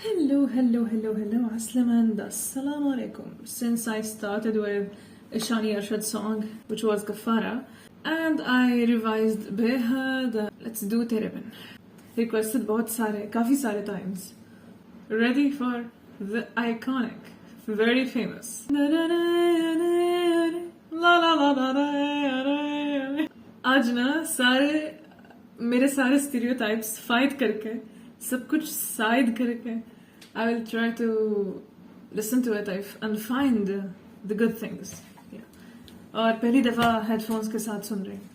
Hello, Aslam and Assalamu alaikum. Since I started with Ishani Arshad song, which was Kafara, and I revised Behad, let's do Tereben. Requested काफी सारे times. Ready for the iconic, very famous. आज ना मेरे सारे stereotypes fight करके सब कुछ side करके I will try to listen to it and find the good things. Yeah. और पहली दफा headphones के साथ सुन रही हूँ.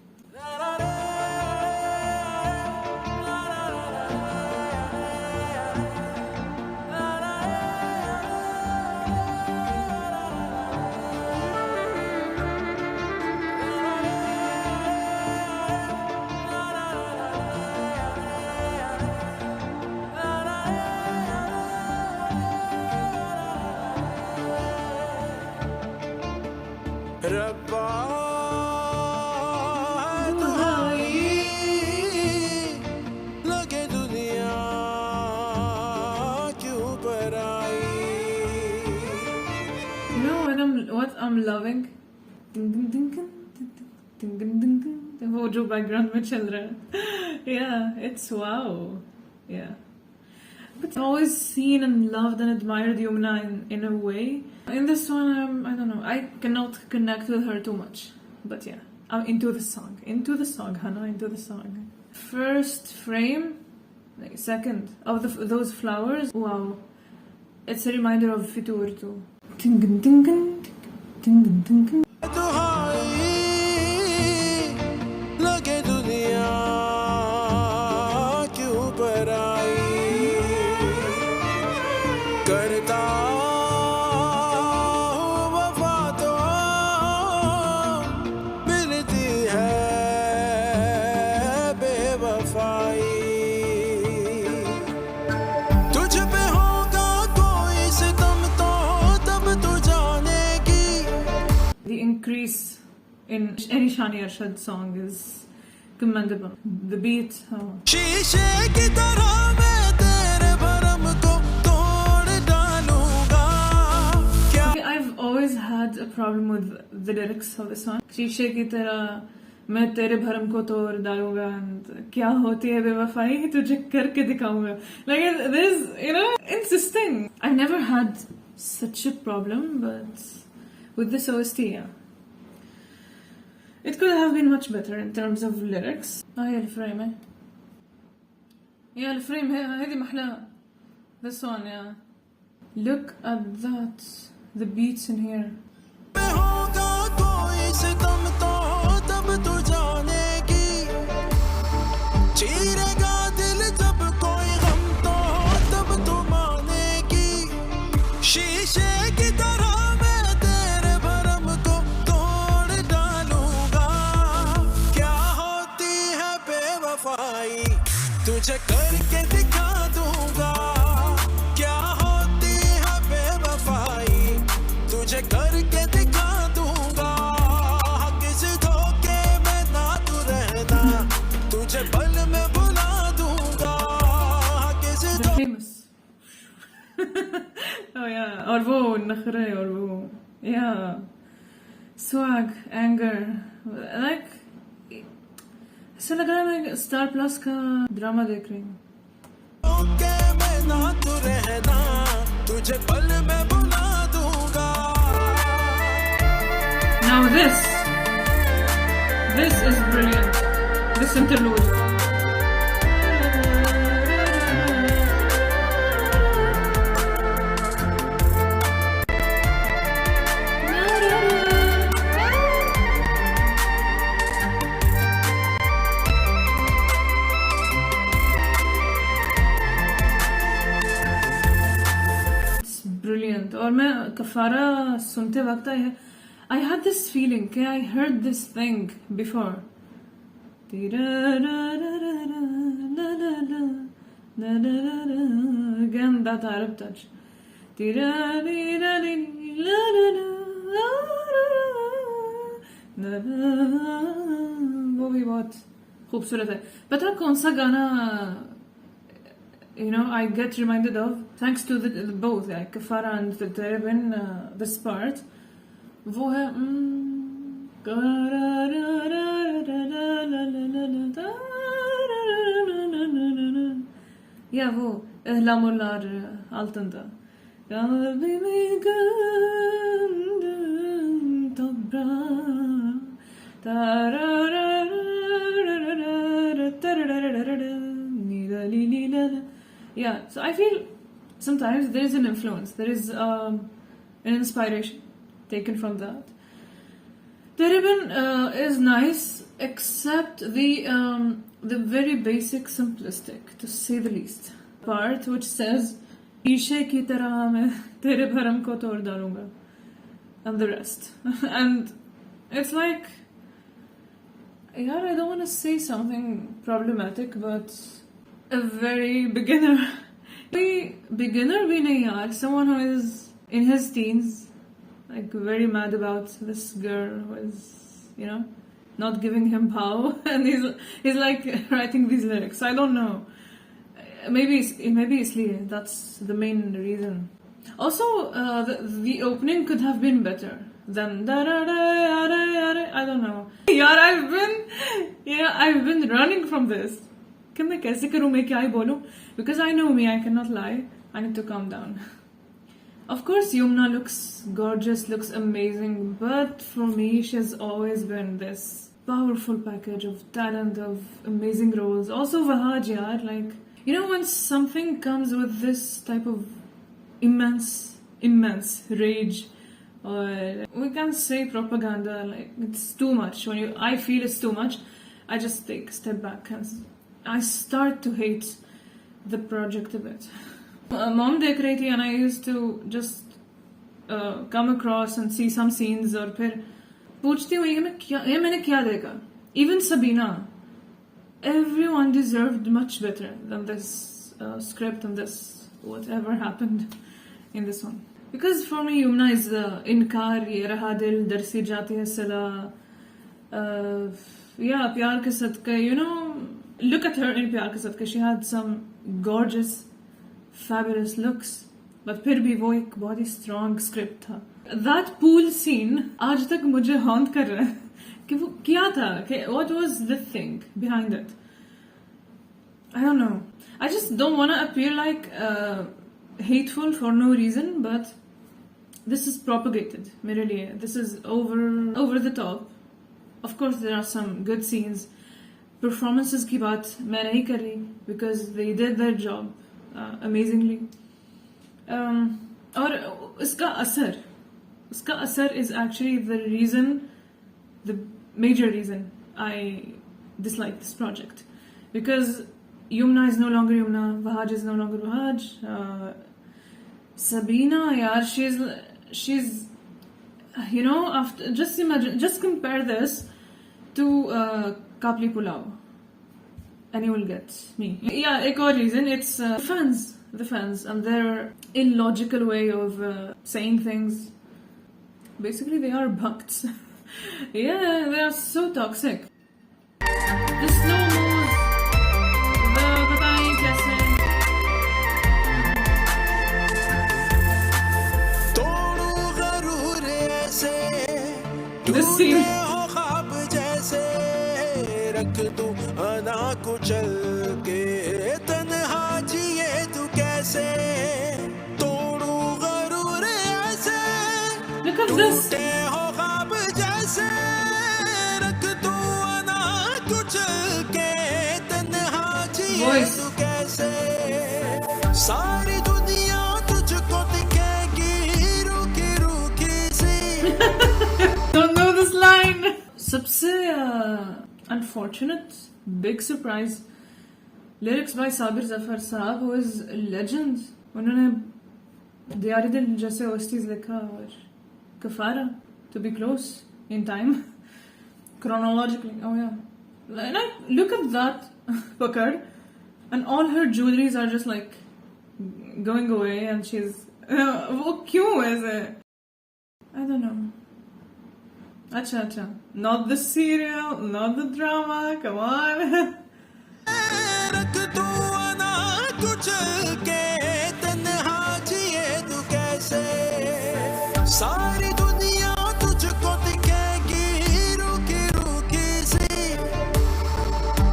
रब्बा लगे दुनिया क्यों पर आई. You know what I'm loving? वो जो background में चल रहा है. Yeah, it's wow. Yeah. But I've always seen and loved and admired Yumna in a way. In this one, I don't know, I cannot connect with her too much. But yeah, I'm into the song, Hana, into the song. First frame, like second, of those flowers, wow. It's a reminder of Fitur too. लगे दुनिया क्यों पर आई. करता हूँ वफा तो मिलती है बेवफाई. तुझ पे होगा कोई सितम तो तब तू जानेगी. The increase in any Shani Arshad song is commendable. The beat, oh. शीशे की तरह मैं तेरे भरम को तोड़ डालूंगा. क्या I've always had a problem with the lyrics of the song. शीशे की तरह मैं तेरे भरम को तोड़ डालूंगा and क्या होती है बेवफाई तुझे करके दिखाऊंगा. Like this, insisting. I never had such a problem, but with this OST, yeah. It could have been much better in terms of lyrics. هي الفريم يا الفريم هذه محلاها. This one, yeah. Look at that. The beats in here. पे होगा कोई सितम तो तब तू जानेगी. चीरेगा दिल जब कोई गम तो तब तू मानेगी. शीशे की तरह मैं तेरे भरम को तोड़ डालूंगा. क्या होती है बेवफाई तुझे करके दिखा दूंगा. क्या होती है बेवफाई तुझे करके दिखा दूंगा. किसी धोखे में ना तू रहना तुझे पल में बुला दूंगा. किसी The famous. Oh yeah. और वो नखरे और वो yeah. Swag, anger. Like ऐसा लग रहा है मैं स्टार प्लस का ड्रामा देख रही हूँ. धोखे में ना तू रहना तुझे पल में बुला दूंगा. Now this is brilliant. This interlude. It's brilliant. और मैं कफारा सुनते वक्त I had this feeling कि I heard this thing before. Again, that Arab touch. वो भी बहुत खूबसूरत है. पता कौन सा गाना I get reminded of, thanks to the both, like Kafara and the Terabin, this part. वो है या वो Ehlamurlar altında. Kalbimi gömdüm toprağa. Yeah, so I feel sometimes there is an influence, there is an inspiration taken from that. Terabin is nice, except the very basic, simplistic, to say the least, part which says, "Ishe ki tarah main tere bharam ko tod dalunga," and the rest. And it's like, yeah, I don't want to say something problematic, but a very beginner bhi nahi yaar, someone who is in his teens, like very mad about this girl who is, not giving him power, and he's like writing these lyrics. I don't know. Maybe isliye, that's the main reason. Also, the opening could have been better than I don't know. Yaar, I've been running from this. कि मैं कैसे करूँ, मैं क्या ही बोलूँ? Because I know me, I cannot lie. I need to calm down. Of course, Yumna looks gorgeous, looks amazing, but for me, she's always been this powerful package of talent, of amazing roles. Also, Vahaj, yaar, like, when something comes with this type of immense rage, or we can say propaganda, like, it's too much. I feel it's too much, I just take a step back and I start to hate the project a bit. Mom dekh rahi thi and I used to just come across and see some scenes और फिर पूछती हूँ ये मैंने क्या देखा. Even Sabina, everyone deserved much better than this script and this whatever happened in this one. Because for me, Yumna is inkar, ye raha dil, dar si jati hai sila, प्यार के सदके, look at her in प्यार के सदके. She had some gorgeous, fabulous looks, but फिर भी वो एक बहुत ही strong script था. That pool scene आज तक मुझे haunt कर रहा है कि वो क्या था, what was the thing behind it. I don't know. I just don't want to appear like hateful for no reason, but this is propagated मेरे लिए. This is over the top. Of course, there are some good scenes. Performances की बात मैं नहीं कर रही, because they did their job amazingly. और इसका असर is actually the major reason I dislike this project. Because Yumna is no longer Yumna, Vahaj is no longer Vahaj. Sabina, yaar, she's after, just compare this to Kapli Pulao, and you will get me. Yeah, ek aur reason, it's the fans and their illogical way of saying things. Basically, they are bhakts. Yeah, they are so toxic. The slow moves, the pata nahi kaise. This scene. रख तू अना कुचल के तन्हा जिए तू कैसे तोड़ू गरूर ऐसे. Look at this. टूटे हो ख्वाब जैसे रख तू अना कुचल के तन्हा जिए तू कैसे. सारी दुनिया तुझको दिखेगी रूखी सी. Don't know this line. सबसे unfortunate big surprise, lyrics by Sabir Zafar Saab, who is a legend. उन्होंने दियारी दिल जैसे OSTs लिखा, और Kafara, to be close in time chronologically. Oh yeah, and I look at that Pakad, and all her jewelries are just like going away, and she's वो क्यों ऐसे? I don't know. Acha. Not the serial, not the drama, come on. कुछ के तन्हा जिए तू कैसे, सारी दुनिया तुझको दिखेगी रूखी रूखी सी,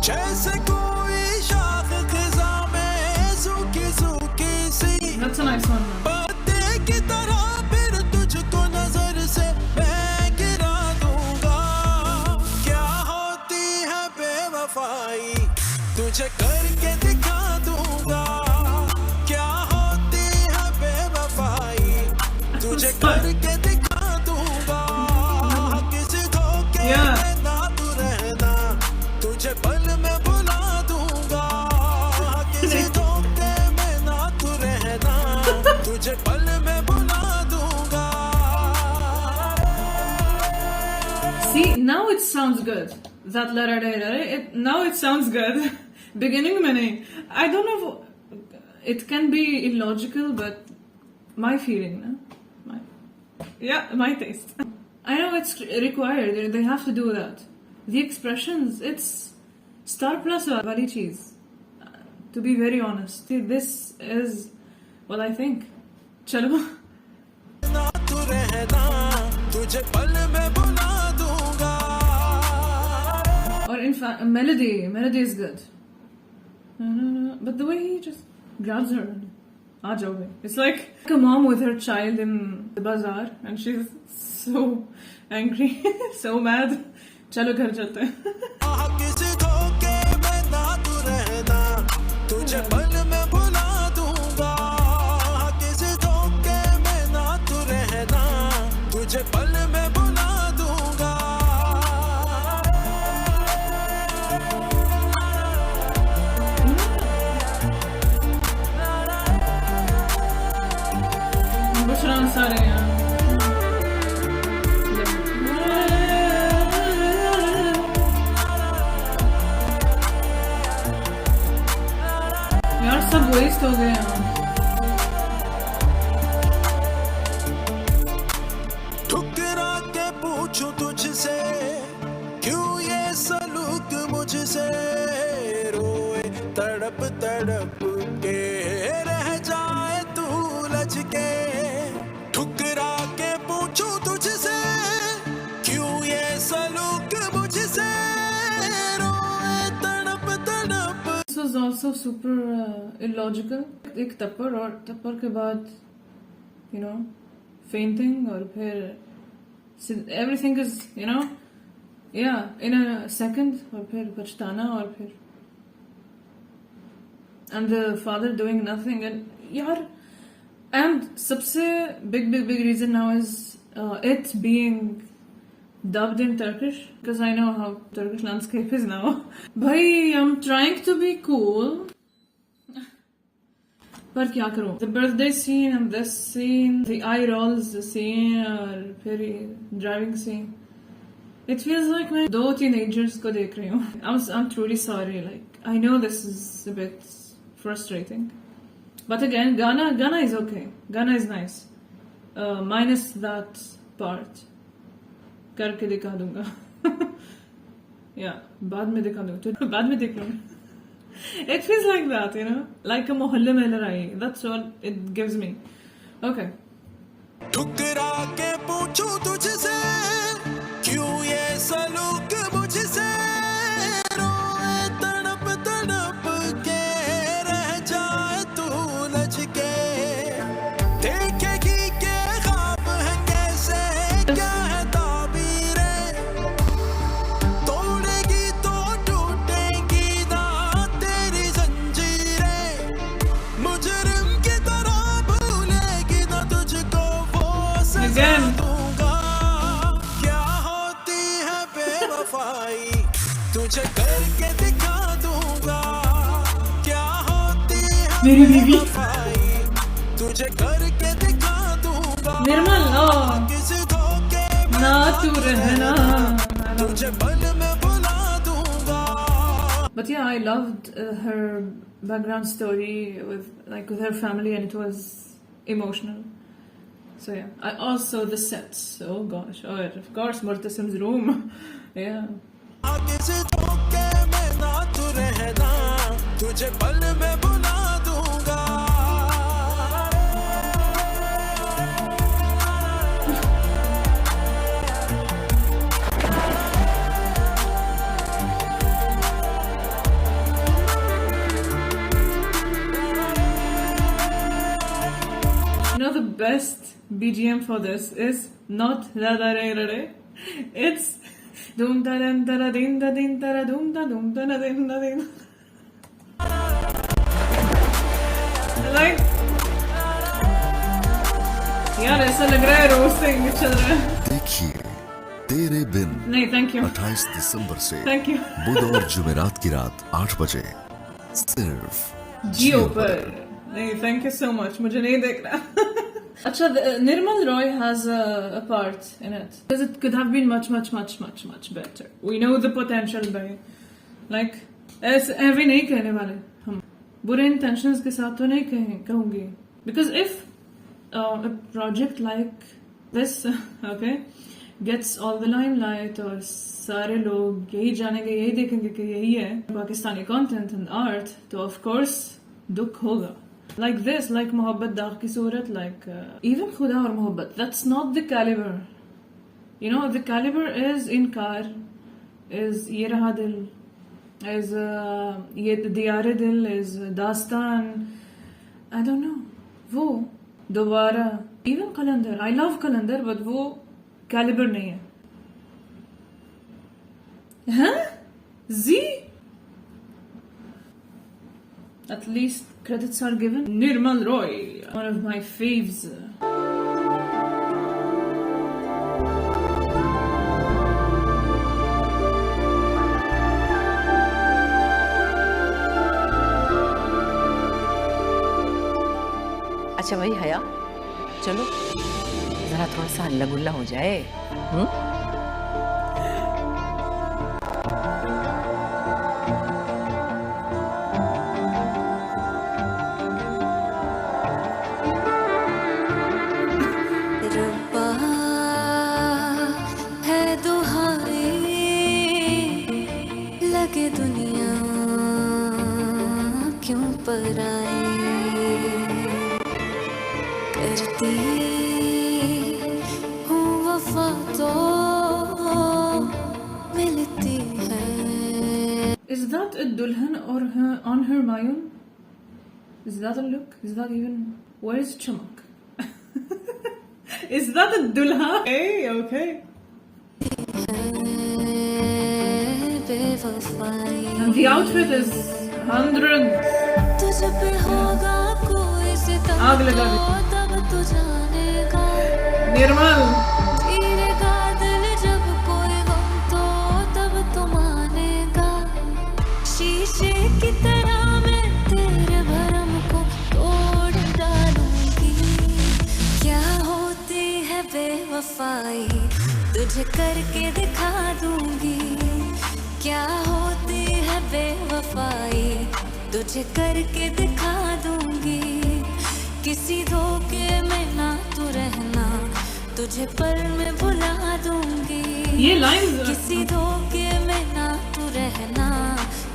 जैसे कोई शाख खिजा में सूखी सूखी सी। That's a nice one. पत्ते की तरह फिर तुझको नजर से मैं गिरा दूंगा, क्या होती है बेवफाई तुझे करके दिखा दूंगा, क्या होती है बेवफाई तुझे करके दिखा दूंगा, किसी धोखे में ना तू रहना तुझे पल में भुला दूंगा, किसी धोखे में ना तू रहना तुझे पल में भुला दूंगा। See, now it sounds good. That la ra ra ra, now it sounds good. Beginning में नहीं. I don't know. It can be illogical, but my feeling, no? My taste. I know it's required. They have to do that. The expressions, it's star plus wali cheese. To be very honest, see, this is what I think. Chalo. ना तू रहना तुझे पल में भुला दूंगा। Or in fact, melody is good. But the way he just grabs her, aa jao bhai. It's like a mom with her child in the bazaar, and she's so angry, so mad. Chalo ghar chalte hain. किसी धोखे में ना तू रहना तुझे पल में भुला दूंगा, किसी धोखे में ना तू रहना तुझे पल में भुला दूंगा। Bushra Ansari, yeah. यार सब वेस्ट हो गए हैं। ठुकरा के पूछूं तुझसे क्यों ये सलूक मुझसे, रोए तड़प तड़प के रह जाए तू लज के, ठुकरा के पूछूं तुझसे क्यों ये सलूक मुझसे, रोए तड़प तड़प। This was also super illogical. एक टप्पर और टप्पर के बाद, you know, fainting और फिर everything is, you know, yeah, in a second और फिर पछताना और फिर and the father doing nothing and यार and सबसे big reason now is it being dubbed in Turkish because I know how Turkish landscape is now. Bhai, I'm trying to be cool. पर क्या करूं? The birthday scene and this scene, the eye rolls scene और फिर driving scene. It feels like मैं दो teenagers को देख रही हूँ. I'm truly sorry. Like I know this is a bit frustrating, but again, Ghana is okay. Ghana is nice, minus that part. करके दिखा दूंगा. Yeah, बाद में दिखा दूंगा. बाद में दिख लूँगा. It feels like that, you know, like a मोहल्ले में लड़ाई. That's what it gives me. Okay. ठुकरा के पूछूं तुझसे क्यों ये सलूक मुझसे, रोए तड़प तड़प के रह जाए तू लज के, देखेगी के ख्वाब है कैसे क्या है ताबीरें, तोड़ेगी तो टूटेगी ना तेरी जंजीरें, मुजरिम की तरह भूलेगी ना तुझको वो सजा Again. दूंगा, क्या होती है बेवफाई तुझे करके दिखा दूंगा, क्या होती है मेरी बीवी। बेवफाई तुझे करके दिखा दूंगा, निर्मल, oh, किसी धोखे में ना तू रहना. तुझे पल में भुला दूंगा। But yeah, I loved her background story with her family, and it was emotional. So yeah, I also the sets. Oh gosh, oh of course, Murtasim's room. Yeah. किसी धोखे में ना तू रहना तुझे पल में भुला दूंगा। You know the best BGM for this is not da da re re re. It's doom da dan da da din da din da da doom da din da din. Like यार ऐसा लग रहा है roasting चल रहा है. देखिए तेरे बिन नहीं थैंक यू 28 दिसंबर से थैंक यू. बुध और जुमेरात की रात 8 बजे सिर्फ जियो पर. नहीं थैंक यू सो मच. मुझे नहीं देखना. अच्छा Nirmal Roy has a part in it because it could have been much better. We know the potential by like ऐसे ऐसे नहीं कहने वाले हम. बुरे intentions के साथ तो नहीं कहूँगी because if a project like this okay gets all the limelight और सारे लोग यही जानेंगे यही देखेंगे कि यही है पाकिस्तानी content and art तो of course दुख होगा. Like this, like मोहब्बत दाग की सूरत, like even खुदा और मोहब्बत, that's not the caliber. You know, the caliber is इनकार, is ये रहा दिल, is ये दियारे दिल, is दास्तान, I don't know. वो दोबारा, even Qalandar, I love Qalandar, but वो caliber नहीं है. Huh? Z? At least credits are given. Nirmal Roy, one of my faves. अच्छा भाई हया चलो जरा थोड़ा सा हल्ला गुल्ला हो जाए. रब्बा है दुहाई लगे दुनिया क्यों पराई करती हूँ वफा तो मिलती है. Is that a dulhan or on her mayun? Is that a look? Is that even... Where is Chamak? Is that a dulha? Hey, okay. बेवफाई And the outfit is 100. तुझ पे होगा कोई सितम आग लगा दी. तब तू जानेगा. Nirmal. चीरेगा दिल जब कोई गम तो तब तो मानेगा. शीशे की तरह मैं तेरे भरम को तोड़ डालूंगी. क्या होती है बेवफाई तुझे करके दिखा दूंगी. क्या होती है बेवफाई तुझे करके दिखा दूंगी. किसी धोखे में ना तू रहना तुझे पल में भुला दूंगी. ये lines किसी धोखे में ना तू रहना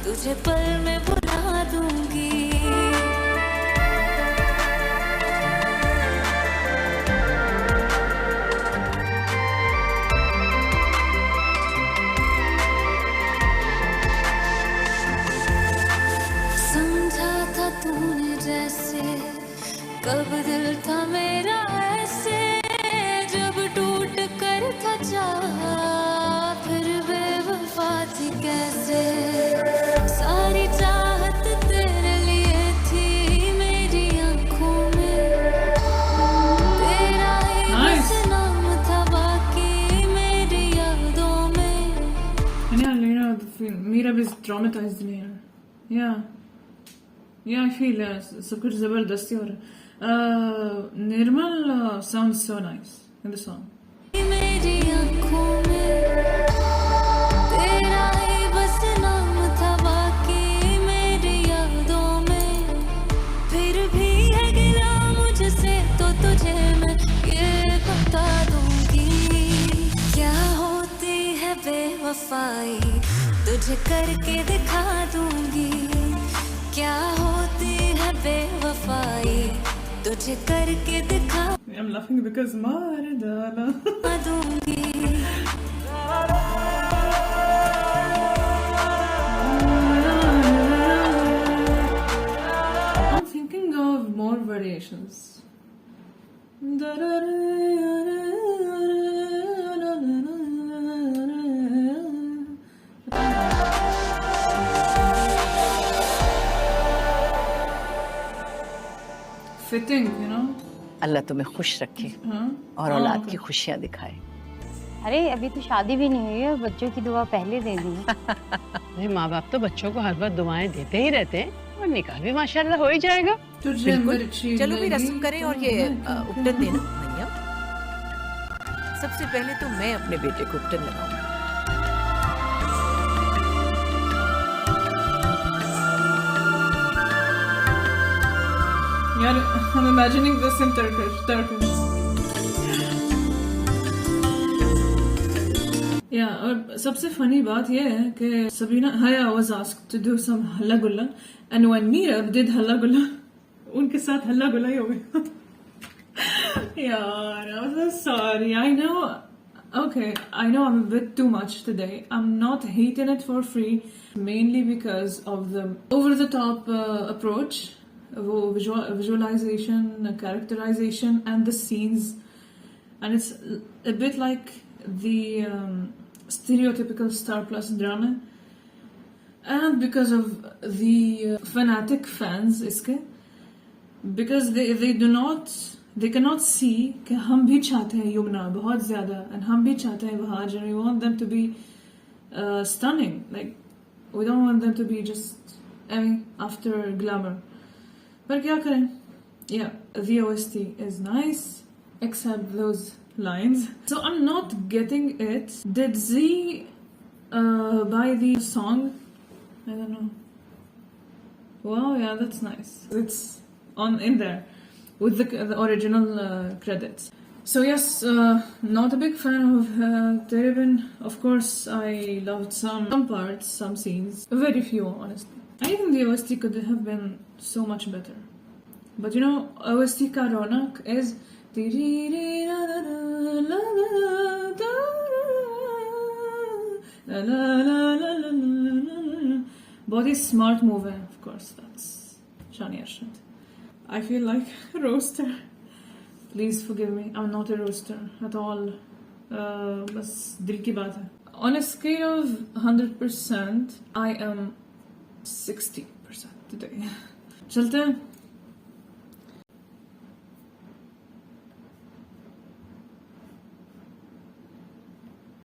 तुझे पल में भुला दूंगी. समझा था तूने जैसे कब दिल था मेरा ऐसे जब टूट कर था चाहा फिर बेवफा थी कैसे. सारी चाहत तेरे लिए थी मेरी आंखों में. तेरा ही बस नाम था बाकी मेरी यादों में. Yeah, Lena, Meera is traumatized in here. Yeah. Yeah, I feel सब कुछ जबरदस्ती हो रहा है. Nirmal sounds so nice in the song. मेरी आंखों में तेरा ही बस नाम था बाकी मेरी यादों में. फिर भी है गिला मुझसे तो तुझे मैं ये बता दूंगी. क्या होती है बेवफाई तुझे करके दिखा दूंगी. क्या होती है बेवफाई तुझे करके दिखा I'm laughing because Maridana. दूंगी. I'm thinking of more variations. Fitting, you know. अल्लाह तुम्हें खुश रखे हाँ? और औलाद की खुशियां दिखाए। अरे अभी तो शादी भी नहीं हुई है, बच्चों की दुआ पहले दे दी है। अरे माँ बाप तो बच्चों को हर वक्त दुआएं देते ही रहते हैं और निकाह भी माशाल्लाह हो ही जाएगा। तुझे मिर्ची चलो भी लगी रस्म करें और ये उपटन देना भैया। सबसे पहले तो मैं अपने बेटे को उपटन लगाऊंगी। यार, I'm imagining this in Turkish. Yeah, और सबसे funny बात ये है कि Sabina Haya was asked to do some halla gulla, and when Nirav did halla gulla, उनके साथ हल्ला गुल्ला ही हो गया। यार, I'm so sorry. I know. Okay, I know I'm a bit too much today. I'm not hating it for free, mainly because of the over-the-top approach, visualization, characterization, and the scenes, and it's a bit like the stereotypical Star Plus drama, and because of the fanatic fans, iske, because they cannot see कि हम भी चाहते हैं यमुना बहुत ज़्यादा, and हम भी चाहते हैं Bahaj, and we want them to be stunning. Like, we don't want them to be just after glamour. पर क्या करें? Yeah, the OST is nice, except those lines. So I'm not getting it. Did Z buy the song? I don't know. Wow, yeah, that's nice. It's in there with the original credits. So yes, not a big fan of Teribin. Of course, I loved some parts, some scenes. Very few, honestly. I think the OST could have been so much better. But you know, OST ka ronak is बहुत ही smart move है, of course. That's Shani Ashrat. I feel like a roaster. Please forgive me. I'm not a roaster at all. बस दिल की बात है. On a scale of 100%, I am 60% today. चलते हैं.